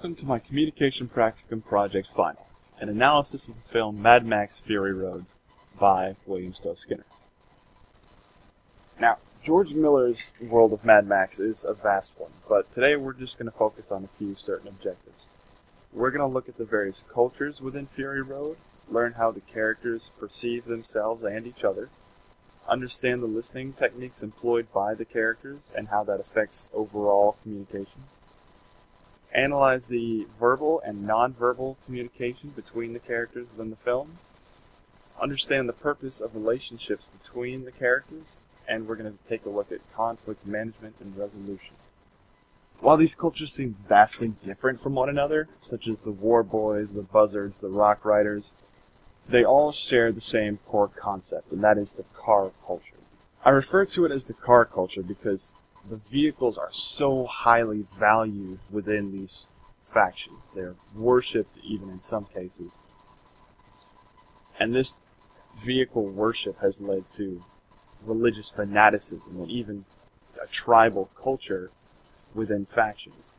welcome to my Communication Practicum Project Final, an analysis of the film Mad Max Fury Road by William Stowe Skinner. Now, George Miller's world of Mad Max is a vast one, but today we're just going to focus on a few certain objectives. We're going to look at the various cultures within Fury Road, learn how the characters perceive themselves and each other, understand the listening techniques employed by the characters and how that affects overall communication, analyze the verbal and nonverbal communication between the characters within the film, understand the purpose of relationships between the characters, and we're going to take a look at conflict management and resolution. While these cultures seem vastly different from one another, such as the War Boys, the Buzzards, the Rock Riders, they all share the same core concept, and that is the car culture. I refer to it as the car culture because the vehicles are so highly valued within these factions. They're worshipped even in some cases. And this vehicle worship has led to religious fanaticism and even a tribal culture within factions.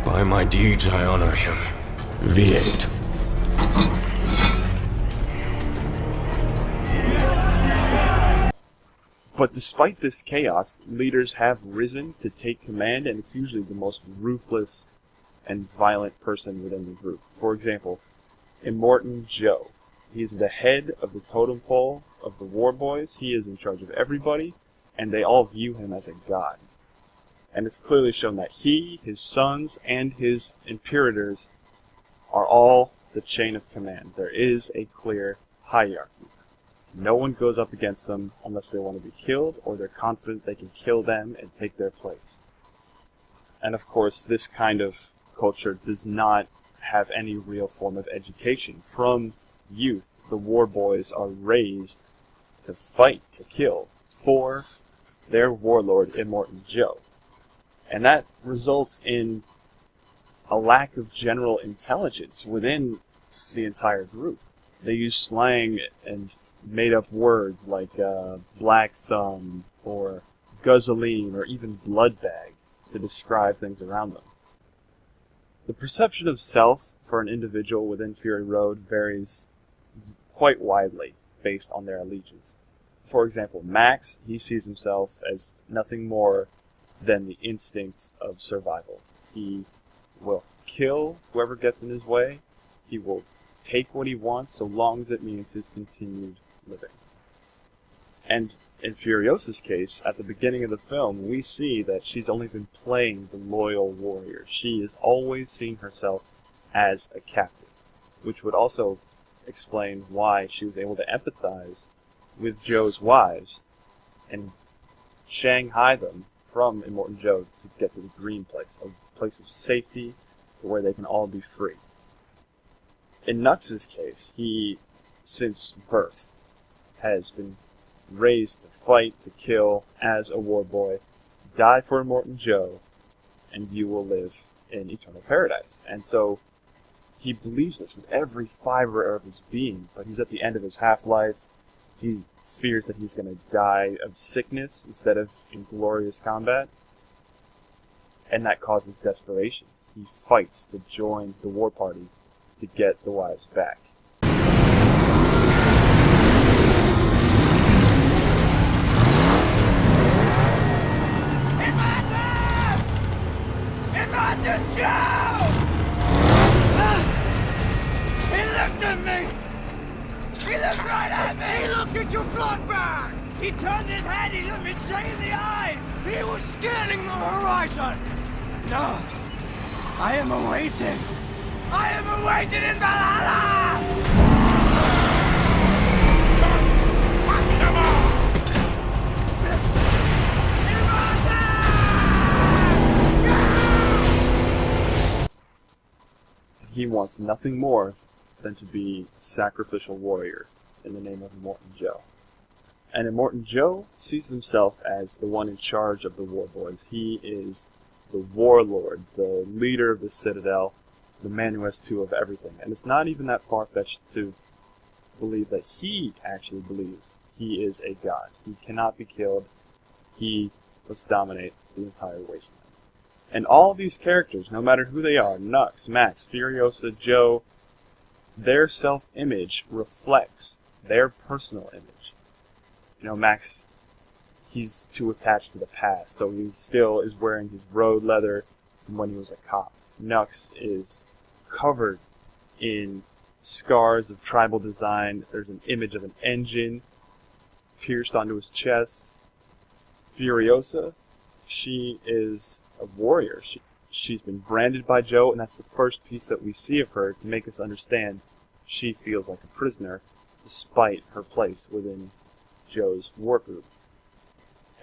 By my deeds I honor him. V8. But despite this chaos, leaders have risen to take command, and it's usually the most ruthless and violent person within the group. For example, Immortan Joe. He is the head of the totem pole of the War Boys. He is in charge of everybody, and they all view him as a god. And it's clearly shown that he, his sons, and his imperators are all the chain of command. There is a clear hierarchy. No one goes up against them unless they want to be killed or they're confident they can kill them and take their place. And of course, this kind of culture does not have any real form of education. From youth, the War Boys are raised to fight, to kill, for their warlord, Immortan Joe. And that results in a lack of general intelligence within the entire group. They use slang and made-up words like black thumb or guzzling or even blood bag to describe things around them. The perception of self for an individual within Fury Road varies quite widely based on their allegiance. For example, Max, he sees himself as nothing more than the instinct of survival. He will kill whoever gets in his way. He will take what he wants so long as it means his continued living. And in Furiosa's case, at the beginning of the film, we see that she's only been playing the loyal warrior. She is always seeing herself as a captive, which would also explain why she was able to empathize with Joe's wives and Shanghai them from Immortan Joe to get to the green place, a place of safety where they can all be free. In Nux's case, he, since birth, has been raised to fight, to kill as a war boy, die for Immortan Joe, and you will live in eternal paradise. And so he believes this with every fiber of his being, but he's at the end of his half-life. He fears that he's going to die of sickness instead of in glorious combat, and that causes desperation. He fights to join the war party to get the wives back. Immortan Joe! He looked at me! He looked right at me! He looked at your blood bag! He turned his head, he looked me straight in the eye! He was scanning the horizon! No! I am awaiting! I am awaiting in Valhalla! Come on! He wants nothing more than to be a sacrificial warrior in the name of Immortan Joe. And Immortan Joe sees himself as the one in charge of the War Boys. He is the warlord, the leader of the Citadel, the man who has two of everything. And it's not even that far-fetched to believe that he actually believes he is a god. He cannot be killed. He must dominate the entire wasteland. And all these characters, no matter who they are, Nux, Max, Furiosa, Joe, their self-image reflects their personal image. You know, Max, he's too attached to the past, so he still is wearing his road leather from when he was a cop. Nux is covered in scars of tribal design. There's an image of an engine pierced onto his chest. Furiosa, she is a warrior. She's been branded by Joe, and that's the first piece that we see of her to make us understand she feels like a prisoner despite her place within Joe's war group.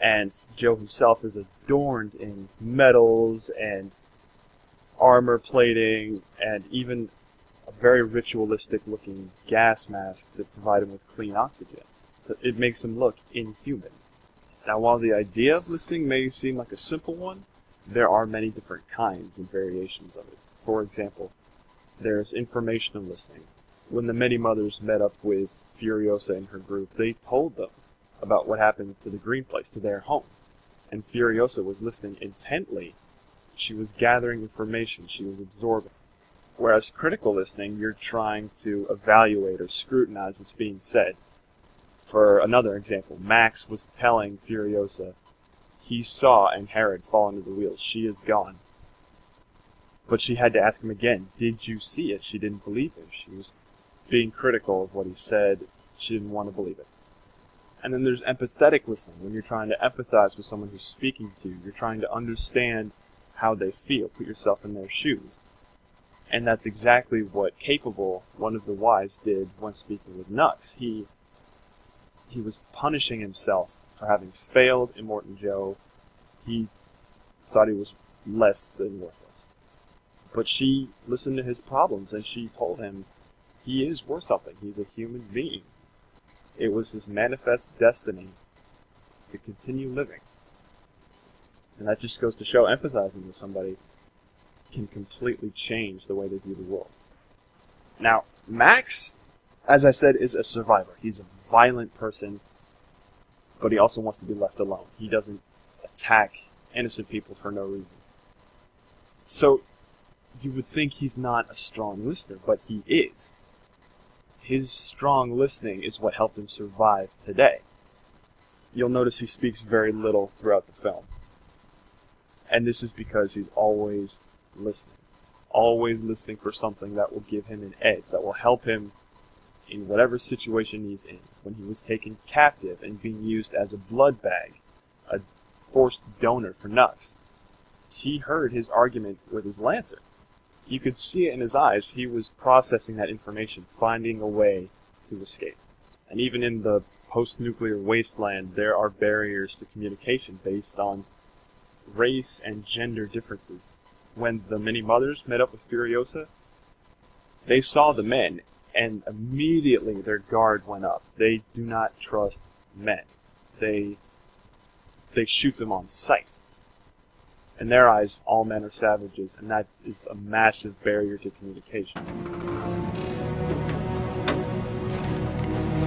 And Joe himself is adorned in medals and armor plating and even a very ritualistic looking gas mask to provide him with clean oxygen. So it makes him look inhuman. Now, while the idea of listening may seem like a simple one, there are many different kinds and variations of it. For example, there's informational listening. When the Many Mothers met up with Furiosa and her group, they told them about what happened to the Green Place, to their home. And Furiosa was listening intently. She was gathering information, she was absorbing. Whereas critical listening, you're trying to evaluate or scrutinize what's being said. For another example, Max was telling Furiosa he saw Angharad fall into the wheels. She is gone. But she had to ask him again, did you see it? She didn't believe him. She was being critical of what he said. She didn't want to believe it. And then there's empathetic listening. When you're trying to empathize with someone who's speaking to you, you're trying to understand how they feel, put yourself in their shoes. And that's exactly what Capable, one of the wives, did when speaking with Nux. He was punishing himself for having failed Immortan Joe. He thought he was less than worthless. But she listened to his problems, and she told him he is worth something. He's a human being. It was his manifest destiny to continue living. And that just goes to show empathizing with somebody can completely change the way they view the world. Now, Max, as I said, is a survivor. He's a violent person, but he also wants to be left alone. He doesn't attack innocent people for no reason. So, you would think he's not a strong listener, but he is. His strong listening is what helped him survive today. You'll notice he speaks very little throughout the film. And this is because he's always listening for something that will give him an edge, that will help him in whatever situation he's in. When he was taken captive and being used as a blood bag, a forced donor for Nux, he heard his argument with his Lancer. You could see it in his eyes. He was processing that information, finding a way to escape. And even in the post-nuclear wasteland, there are barriers to communication based on race and gender differences. When the Many Mothers met up with Furiosa, they saw the men, and immediately their guard went up. They do not trust men. They shoot them on sight. In their eyes, all men are savages, and that is a massive barrier to communication.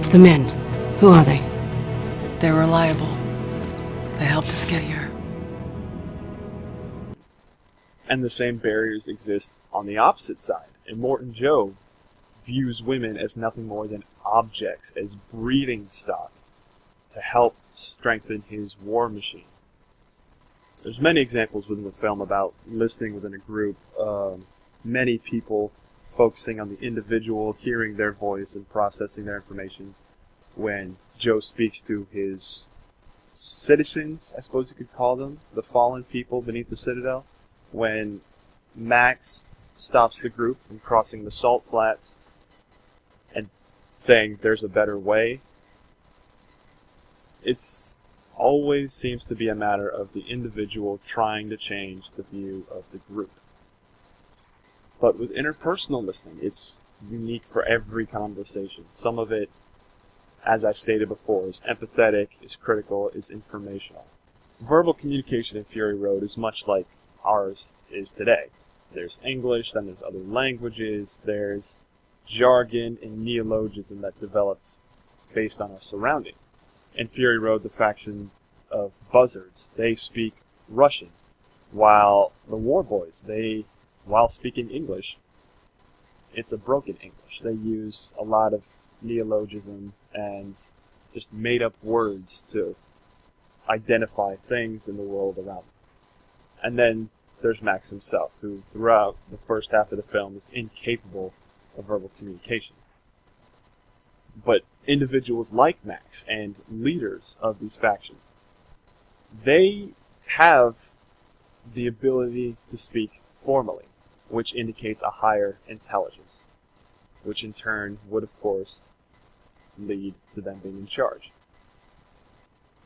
The men, who are they? They're reliable. They helped us get here. And the same barriers exist on the opposite side. Immortan Joe views women as nothing more than objects, as breeding stock to help strengthen his war machine. There's many examples within the film about listening within a group, many people focusing on the individual, hearing their voice and processing their information. When Joe speaks to his citizens, I suppose you could call them, the fallen people beneath the Citadel. When Max stops the group from crossing the salt flats and saying there's a better way, it's always seems to be a matter of the individual trying to change the view of the group. But with interpersonal listening, it's unique for every conversation. Some of it, as I stated before, is empathetic, is critical, is informational. Verbal communication in Fury Road is much like ours is today. There's English, then there's other languages, there's jargon and neologism that developed based on our surrounding. In Fury Road, the faction of buzzards, they speak Russian, While the War Boys, while speaking English, it's a broken English. They use a lot of neologism and just made-up words to identify things in the world around them. And then there's Max himself, who throughout the first half of the film is incapable of verbal communication. But individuals like Max and leaders of these factions, they have the ability to speak formally, which indicates a higher intelligence, which in turn would, of course, lead to them being in charge.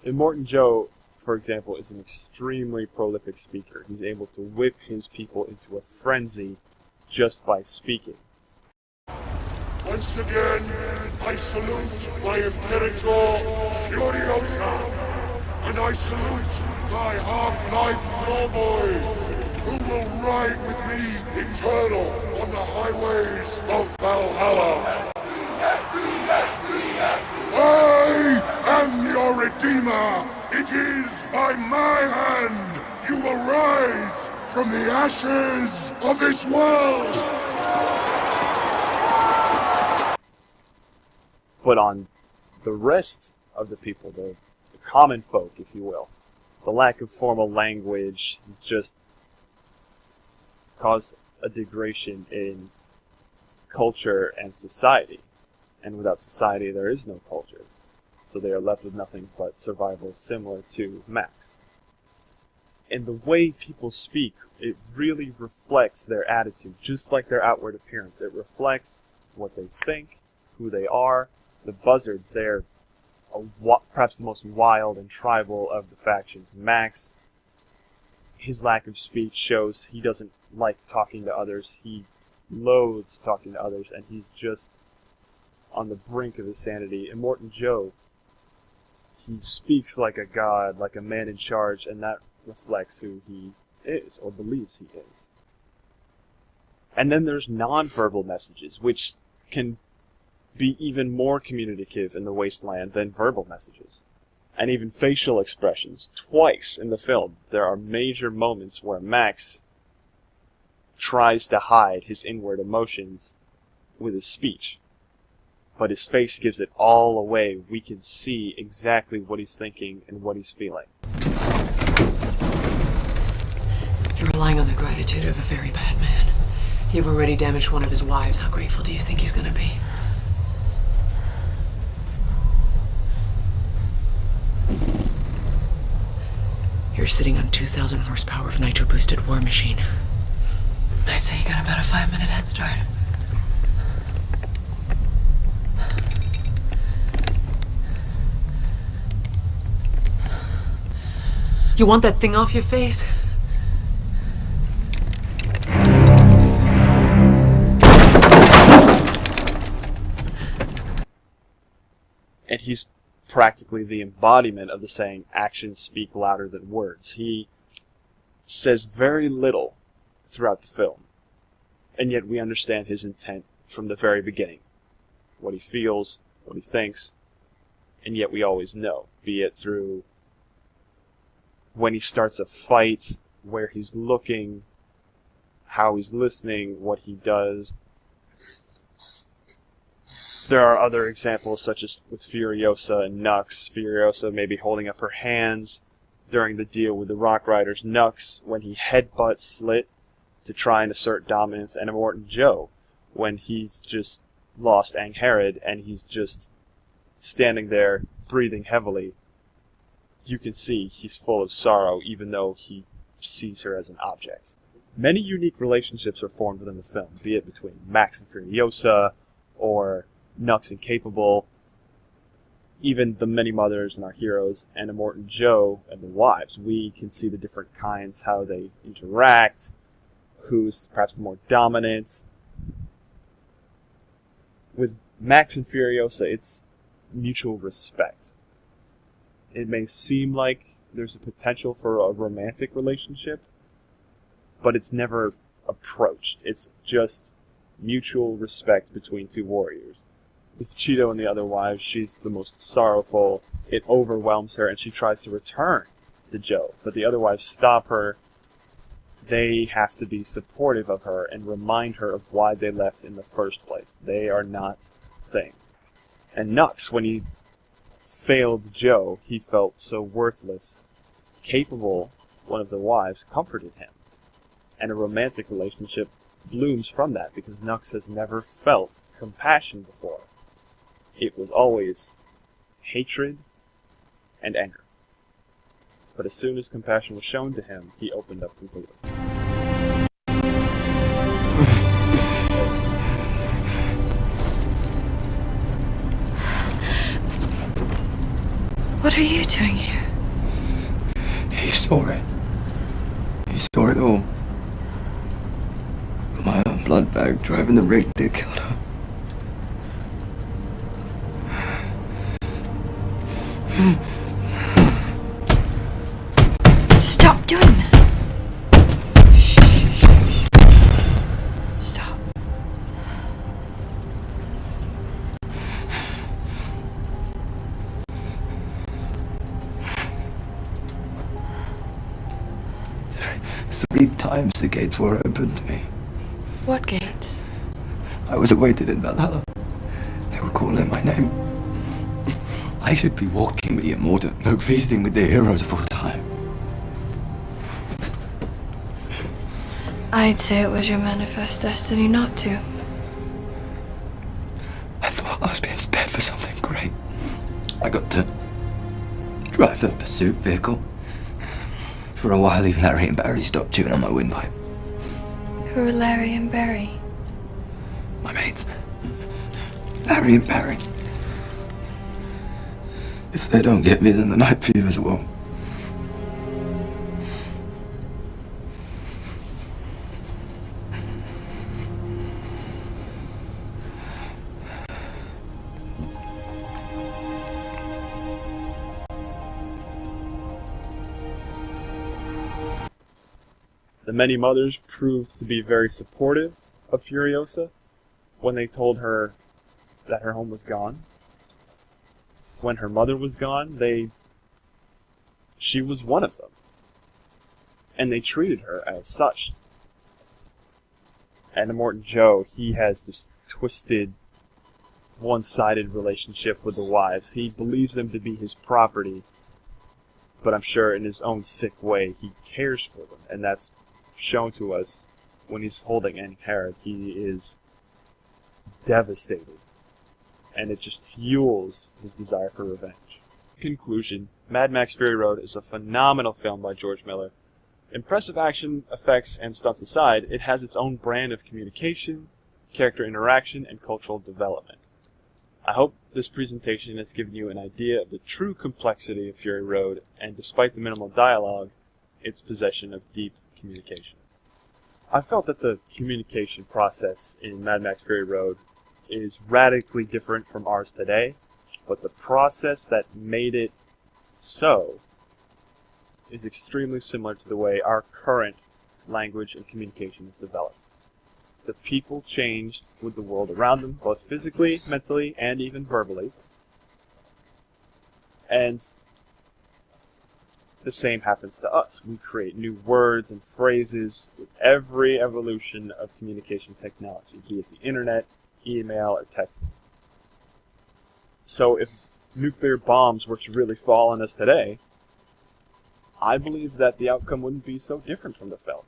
Immortan Joe, for example, is an extremely prolific speaker. He's able to whip his people into a frenzy just by speaking. Once again, I salute my Imperator Furiosa, and I salute my Half-Life War Boys, who will ride with me eternal on the highways of Valhalla. I am your Redeemer. It is by my hand you will rise from the ashes of this world. But on the rest of the people, the common folk, if you will, the lack of formal language just caused a degradation in culture and society. And without society, there is no culture. So they are left with nothing but survival similar to Max. And the way people speak, it really reflects their attitude, just like their outward appearance. It reflects what they think, who they are. The Buzzards, they're perhaps the most wild and tribal of the factions. Max, his lack of speech shows he doesn't like talking to others. He loathes talking to others, and he's just on the brink of his sanity. Immortan Joe, he speaks like a god, like a man in charge, and that reflects who he is, or believes he is. And then there's nonverbal messages, which can be even more communicative in the Wasteland than verbal messages. And even facial expressions. Twice in the film, there are major moments where Max tries to hide his inward emotions with his speech. But his face gives it all away. We can see exactly what he's thinking and what he's feeling. You're relying on the gratitude of a very bad man. You've already damaged one of his wives. How grateful do you think he's gonna be? You're sitting on 2,000 horsepower of nitro-boosted war machine. I'd say you got about a 5-minute head start. You want that thing off your face? And he's practically the embodiment of the saying, actions speak louder than words. He says very little throughout the film, and yet we understand his intent from the very beginning. What he feels, what he thinks, and yet we always know, be it through when he starts a fight, where he's looking, how he's listening, what he does. There are other examples, such as with Furiosa and Nux. Furiosa maybe holding up her hands during the deal with the Rock Riders. Nux, when he headbutts Slit to try and assert dominance. And Immortan Joe, when he's just lost Angharad and he's just standing there, breathing heavily. You can see he's full of sorrow, even though he sees her as an object. Many unique relationships are formed within the film, be it between Max and Furiosa, or Nux and Capable, even the many mothers and our heroes, and Immortan Joe and the wives. We can see the different kinds, how they interact, who's perhaps the more dominant. With Max and Furiosa, it's mutual respect. It may seem like there's a potential for a romantic relationship, but it's never approached. It's just mutual respect between two warriors. With Cheeto and the other wives, she's the most sorrowful. It overwhelms her, and she tries to return to Joe. But the other wives stop her they have to be supportive of her and remind her of why they left in the first place. They are not things. And Nux, when he failed Joe, he felt so worthless. Capable, one of the wives, comforted him. And a romantic relationship blooms from that, because Nux has never felt compassion before. It was always hatred and anger. But as soon as compassion was shown to him, he opened up completely. What are you doing here? He saw it. He saw it all. My own blood bag driving the rig that killed her. Stop doing that. Shh. Stop. Three times the gates were open to me. What gates? I was awaited in Valhalla. They were calling my name. I should be walking with the immortal, no feasting with the heroes of all time. I'd say it was your manifest destiny not to. I thought I was being spared for something great. I got to drive a pursuit vehicle. For a while, even Larry and Barry stopped chewing on my windpipe. Who are Larry and Barry? My mates. Larry and Barry. If they don't get me, then the night fevers will. The many mothers proved to be very supportive of Furiosa when they told her that her home was gone. When her mother was gone, she was one of them. And they treated her as such. And Immortan Joe, he has this twisted, one-sided relationship with the wives. He believes them to be his property, but I'm sure in his own sick way, he cares for them. And that's shown to us when he's holding Annie Harrod. He is devastated, and it just fuels his desire for revenge. Conclusion: Mad Max Fury Road is a phenomenal film by George Miller. Impressive action, effects, and stunts aside, it has its own brand of communication, character interaction, and cultural development. I hope this presentation has given you an idea of the true complexity of Fury Road, and despite the minimal dialogue, its possession of deep communication. I felt that the communication process in Mad Max Fury Road is radically different from ours today, but the process that made it so is extremely similar to the way our current language and communication is developed. The people changed with the world around them, both physically, mentally, and even verbally. And the same happens to us. We create new words and phrases with every evolution of communication technology, be it the internet, email, or texting. So if nuclear bombs were to really fall on us today, I believe that the outcome wouldn't be so different from the film.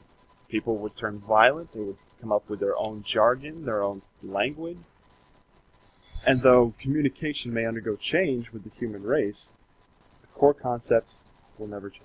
People would turn violent, they would come up with their own jargon, their own language. And though communication may undergo change with the human race, the core concept will never change.